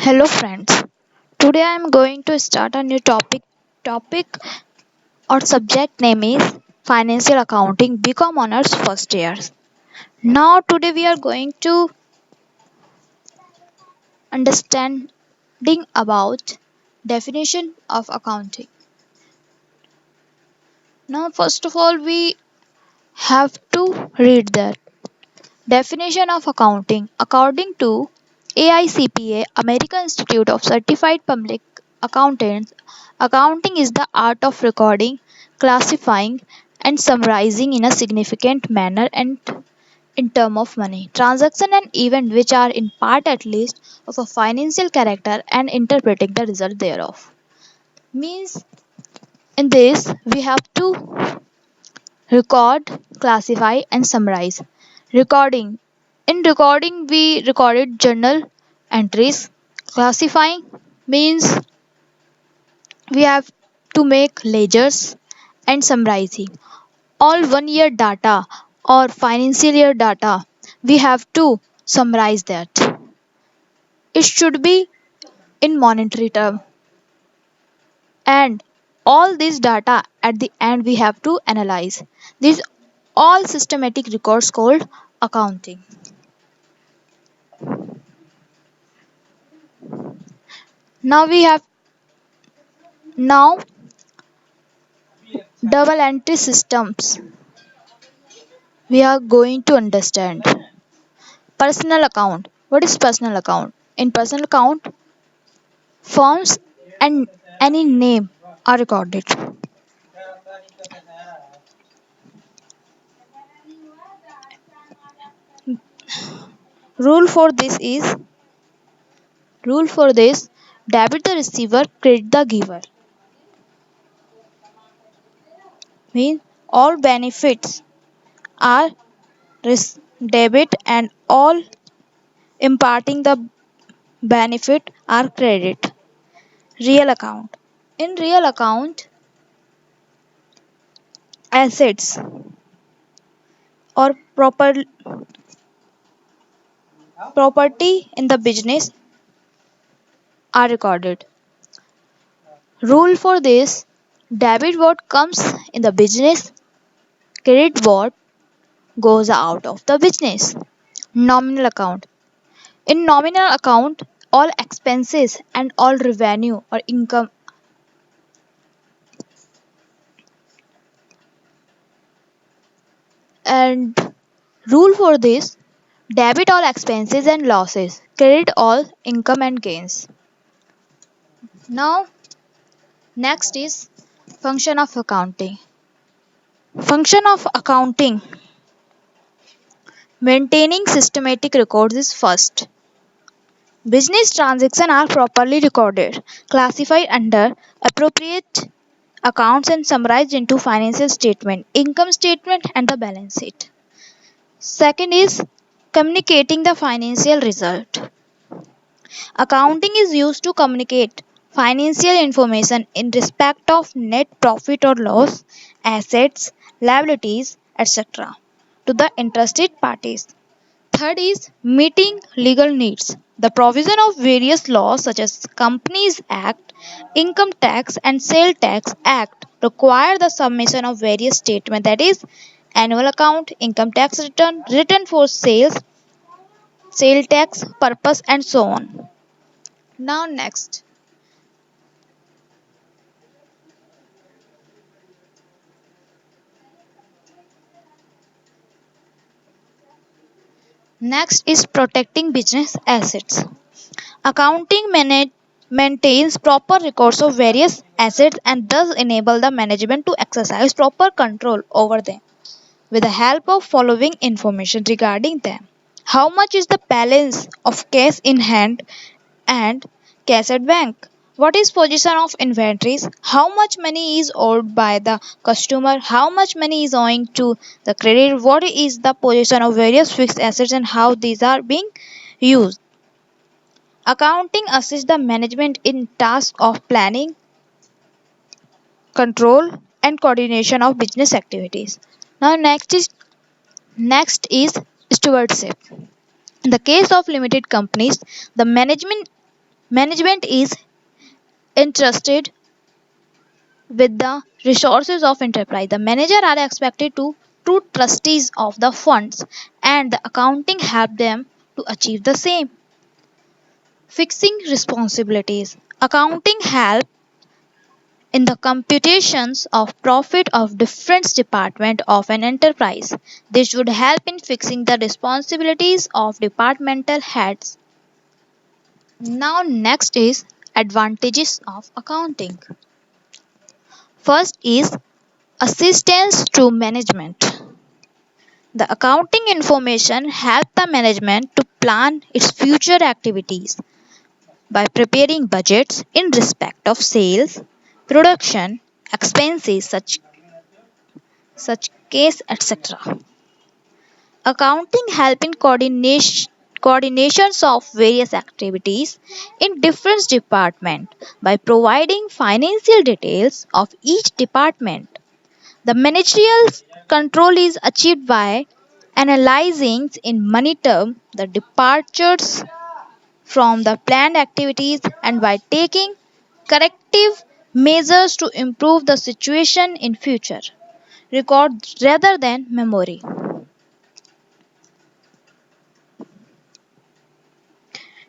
Hello friends. Today I am going to start a new topic. Topic or subject name is Financial Accounting BCom Honors First Years. Now today we are going to understanding about definition of accounting. Now first of all we have to read that definition of accounting according to AICPA American Institute of Certified Public Accountants. Accounting is the art of recording, classifying, and summarizing in a significant manner and in term of money, transaction and event which are in part at least of a financial character and interpreting the result thereof. Means in this we have to record, classify and summarize. Recording. In recording we recorded journal entries. Classifying means we have to make ledgers and summarizing all 1 year data or financial year data. We have to summarize that. It should be in monetary term and all this data at the end we have to analyze. These all systematic records called accounting. Now we have now double entry systems we are going to understand. Personal account. What is personal account? In personal account, forms and any name are recorded. Rule for this is rule for this debit the receiver, credit the giver. Means all benefits are debit and all imparting the benefit are credit. Real account. In real account, assets or property in the business are recorded. Rule for this debit what comes in the business, credit what goes out of the business. Nominal account. In nominal account, all expenses and all revenue or income and rule for this debit all expenses and losses, credit all income and gains. Now, next is function of accounting. Function of accounting maintaining systematic records is first. Business transactions are properly recorded, classified under appropriate accounts and summarized into financial statement, income statement and the balance sheet. Second is communicating the financial result. Accounting is used to communicate financial information in respect of net profit or loss, assets, liabilities, etc. to the interested parties. Third is meeting legal needs. The provision of various laws such as Companies Act, Income Tax and Sale Tax Act require the submission of various statements, that is annual account, income tax return, return for sales, sale tax purpose and so on. Now next is protecting business assets. Accounting maintains proper records of various assets and thus enable the management to exercise proper control over them with the help of following information regarding them. How much is the balance of cash in hand and cash at bank? What is position of inventories? How much money is owed by the customer? How much money is owing to the credit? What is the position of various fixed assets and how these are being used? Accounting assists the management in tasks of planning, control, and coordination of business activities. Now next is stewardship. In the case of limited companies, the management Management is entrusted with the resources of enterprise. The manager are expected to true trustees of the funds and the accounting help them to achieve the same. Fixing responsibilities. Accounting help in the computations of profit of different department of an enterprise. This would help in fixing the responsibilities of departmental heads. Now next is advantages of accounting. First is assistance to management. The accounting information helps the management to plan its future activities by preparing budgets in respect of sales, production, expenses such case etc. Accounting help in coordinations of various activities in different departments by providing financial details of each department. The managerial control is achieved by analyzing in money term the departures from the planned activities and by taking corrective measures to improve the situation in future. Record rather than memory.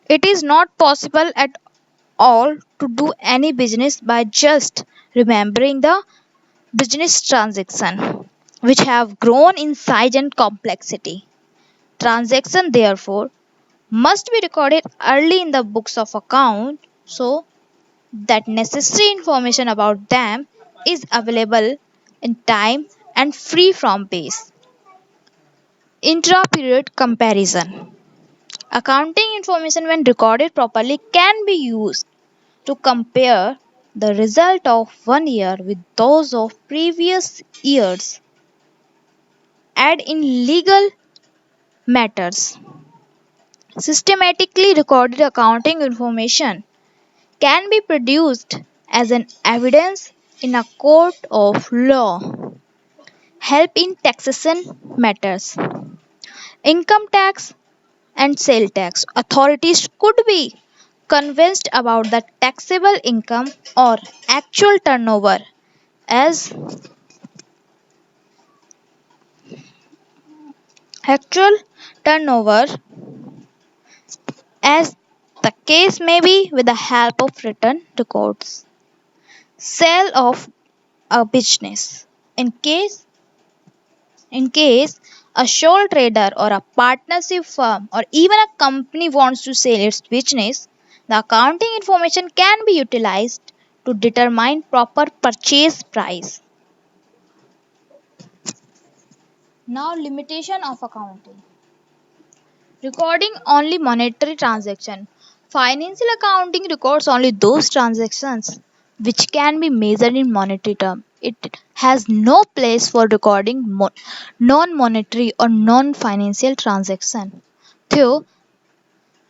It is not possible at all to do any business by just remembering the business transaction, which have grown in size and complexity. Transaction therefore must be recorded early in the books of account so that necessary information about them is available in time and free from base. Intra-period comparison. Accounting information when recorded properly can be used to compare the result of one year with those of previous years. Add in legal matters. Systematically recorded accounting information can be produced as an evidence in a court of law. Help in taxation matters. Income tax and sale tax authorities could be convinced about the taxable income or actual turnover as actual turnover as the case may be with the help of written records. Sale of a business. In case a sole trader or a partnership firm or even a company wants to sell its business, the accounting information can be utilized to determine proper purchase price. Now limitation of accounting. Recording only monetary transaction. Financial accounting records only those transactions which can be measured in monetary term. It has no place for recording non-monetary or non-financial transaction. Though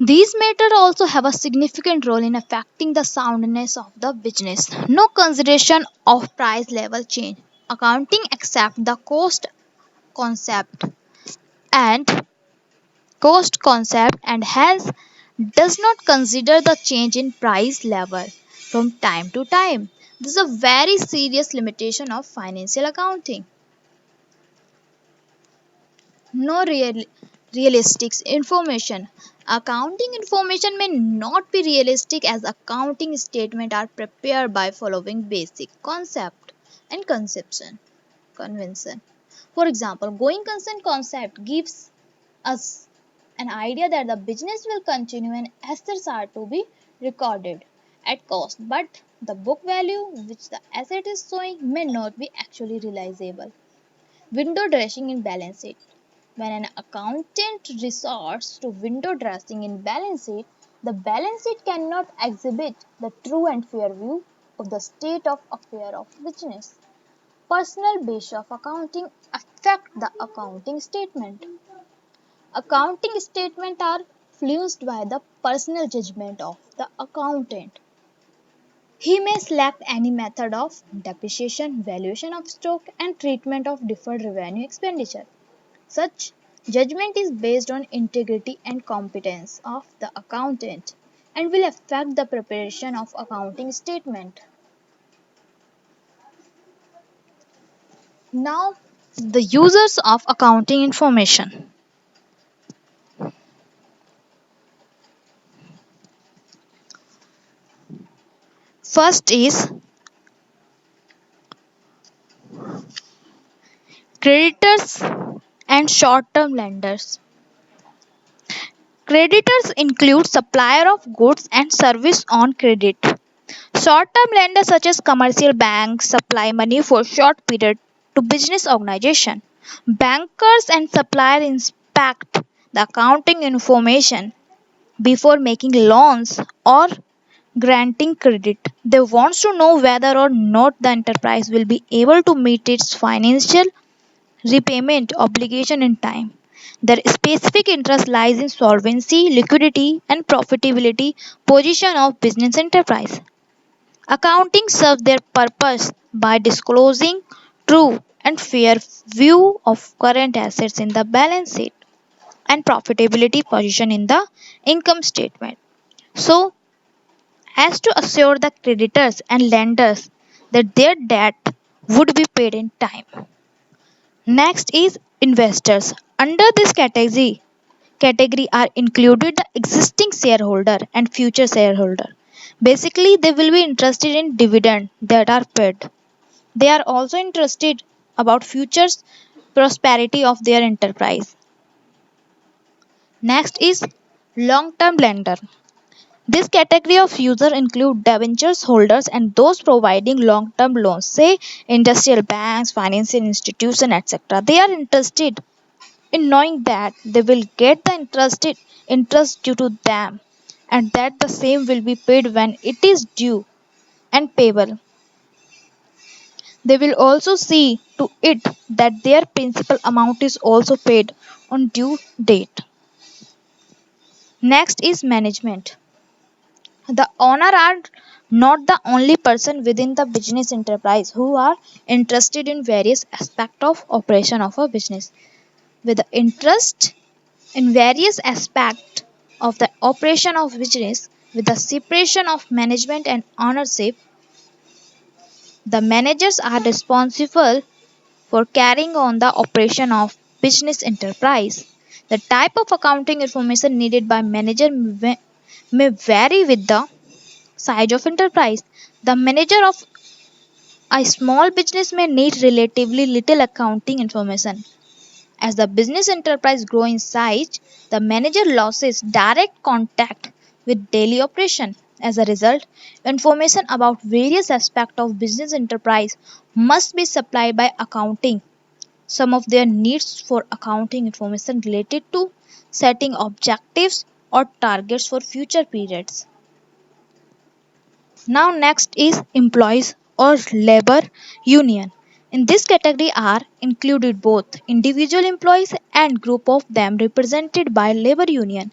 these matters also have a significant role in affecting the soundness of the business. No consideration of price level change. Accounting accepts the concept and cost concept, and hence does not consider the change in price level from time to time. This is a very serious limitation of financial accounting. No realistic information. Accounting information may not be realistic as accounting statements are prepared by following basic concept and convention. For example, going concern concept gives us an idea that the business will continue and assets are to be recorded at cost, but the book value which the asset is showing may not be actually realizable. Window dressing in balance sheet. When an accountant resorts to window dressing in balance sheet, the balance sheet cannot exhibit the true and fair view of the state of affair of business. Personal base of accounting affect the accounting statement. Accounting statements are influenced by the personal judgment of the accountant. He may select any method of depreciation, valuation of stock, and treatment of deferred revenue expenditure. Such judgment is based on integrity and competence of the accountant. and will affect the preparation of accounting statement. Now, the users of accounting information. First is creditors and short-term lenders. Creditors include supplier of goods and service on credit. Short-term lenders such as commercial banks supply money for short period to business organization. Bankers and supplier inspect the accounting information before making loans or granting credit. They want to know whether or not the enterprise will be able to meet its financial repayment obligation in time. Their specific interest lies in solvency, liquidity, and profitability position of business enterprise. Accounting serves their purpose by disclosing true and fair view of current assets in the balance sheet and profitability position in the income statement. So, as to assure the creditors and lenders that their debt would be paid in time. Next is investors. Under this category are included the existing shareholder and future shareholder. Basically, they will be interested in dividend that are paid. They are also interested about futures prosperity of their enterprise. Next is long-term lender. This category of user include debentures holders and those providing long-term loans, say industrial banks, financial institutions, etc. They are interested in knowing that they will get the interest due to them and that the same will be paid when it is due and payable. They will also see to it that their principal amount is also paid on due date. Next is management. The owner are not the only person within the business enterprise who are interested in various aspects of operation of a business. With the interest in various aspects of the operation of business, with the separation of management and ownership, the managers are responsible for carrying on the operation of business enterprise. The type of accounting information needed by manager may vary with the size of enterprise. The manager of a small business may need relatively little accounting information. As the business enterprise grows in size, the manager loses direct contact with daily operation. As a result, information about various aspects of business enterprise must be supplied by accounting. Some of their needs for accounting information related to setting objectives or targets for future periods. Now next is employees or labor union. In this category are included both individual employees and group of them represented by labor union.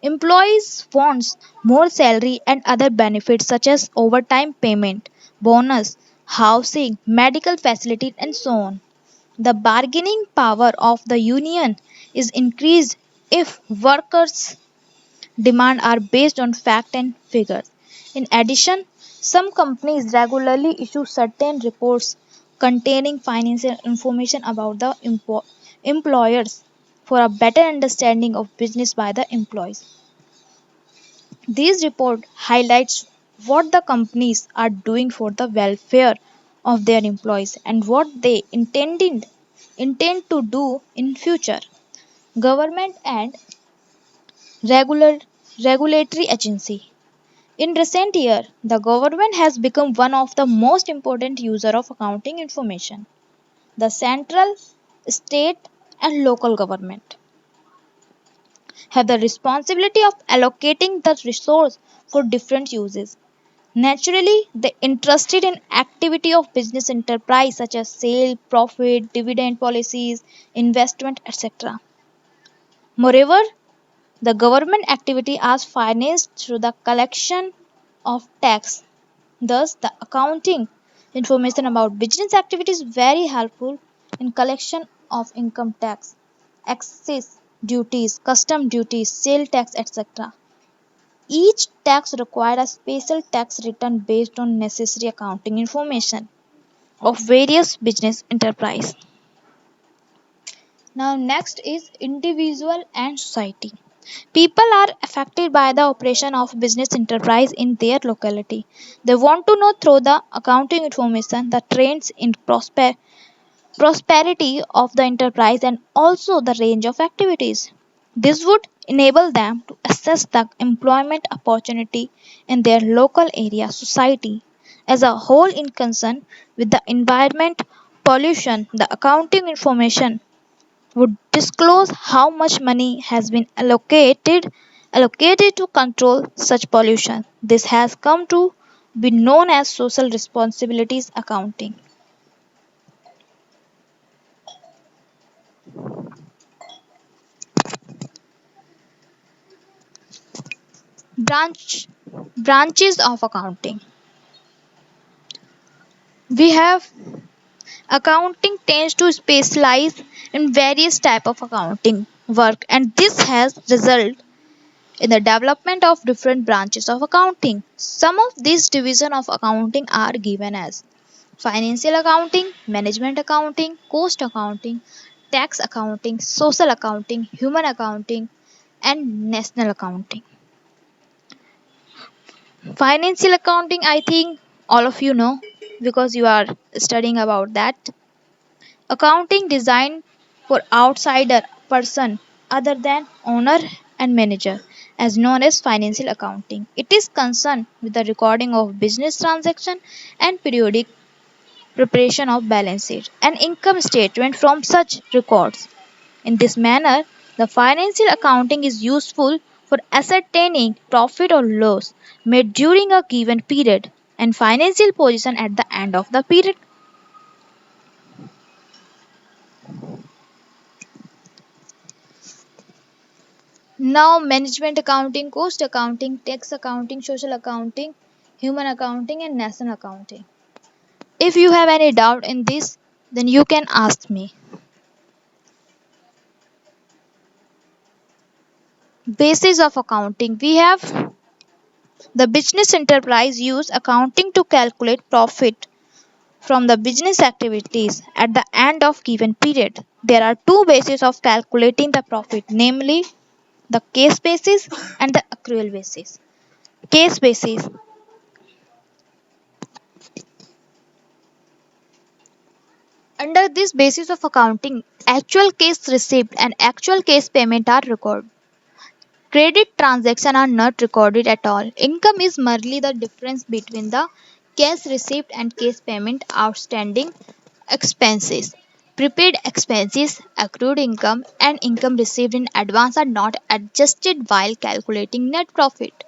Employees wants more salary and other benefits such as overtime payment, bonus, housing, medical facilities and so on. The bargaining power of the union is increased if workers' demand are based on fact and figures. In addition, some companies regularly issue certain reports containing financial information about the employers for a better understanding of business by the employees. These reports highlights what the companies are doing for the welfare of their employees and what they intend to do in future. Government and regular regulatory agency. In recent years, the government has become one of the most important user of accounting information. The central, state and local government have the responsibility of allocating the resource for different uses. Naturally, they interested in activity of business enterprise such as sale, profit, dividend policies, investment, etc. Moreover, the government activity is financed through the collection of tax. Thus, the accounting information about business activity is very helpful in collection of income tax, excise duties, custom duties, sale tax, etc. Each tax required a special tax return based on necessary accounting information of various business enterprise. Now next is individual and society. People are affected by the operation of business enterprise in their locality. They want to know through the accounting information the trends in prosperity of the enterprise and also the range of activities. This would enable them to assess the employment opportunity in their local area society as a whole in concern with the environment pollution. The accounting information would disclose how much money has been allocated to control such pollution. This has come to be known as social responsibilities accounting. Branch Branches of accounting. We have accounting tends to specialize in various type of accounting work, and this has resulted in the development of different branches of accounting. Some of these divisions of accounting are given as financial accounting, management accounting, cost accounting, tax accounting, social accounting, human accounting, and national accounting. Financial accounting, I think all of you know because you are studying about that. Accounting designed for outsider person other than owner and manager as known as financial accounting. It is concerned with the recording of business transaction and periodic preparation of balance sheet and income statement from such records. In this manner, the financial accounting is useful for ascertaining profit or loss made during a given period and financial position at the end of the period. Now, management accounting, cost accounting, tax accounting, social accounting, human accounting, and national accounting. If you have any doubt in this, then you can ask me. Basis of accounting. We have the business enterprise use accounting to calculate profit from the business activities at the end of given period. There are two bases of calculating the profit, namely the case basis and the accrual basis. Case basis. Under this basis of accounting, actual case receipt and actual case payment are recorded. Credit transactions are not recorded at all. Income is merely the difference between the case receipt and case payment outstanding expenses. Prepaid expenses, accrued income, and income received in advance are not adjusted while calculating net profit.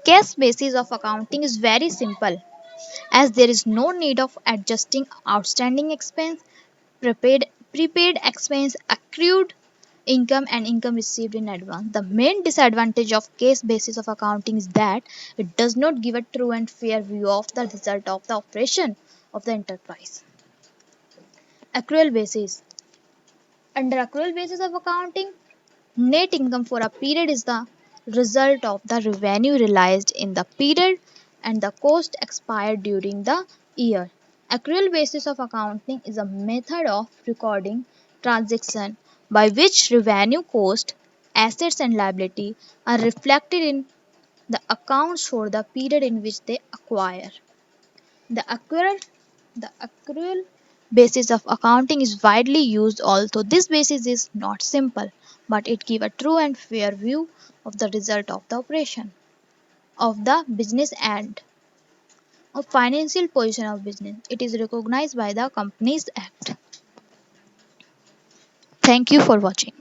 Case basis of accounting is very simple as there is no need of adjusting outstanding expense, prepaid expense, accrued income and income received in advance. The main disadvantage of case basis of accounting is that it does not give a true and fair view of the result of the operation of the enterprise. Accrual basis. Under accrual basis of accounting, net income for a period is the result of the revenue realized in the period and the cost expired during the year. Accrual basis of accounting is a method of recording transaction by which revenue, cost, assets and liability are reflected in the accounts for the period in which they acquire. The accrual, the accrual basis of accounting is widely used although this basis is not simple but it gives a true and fair view of the result of the operation of the business and of financial position of business. It is recognized by the Companies Act. Thank you for watching.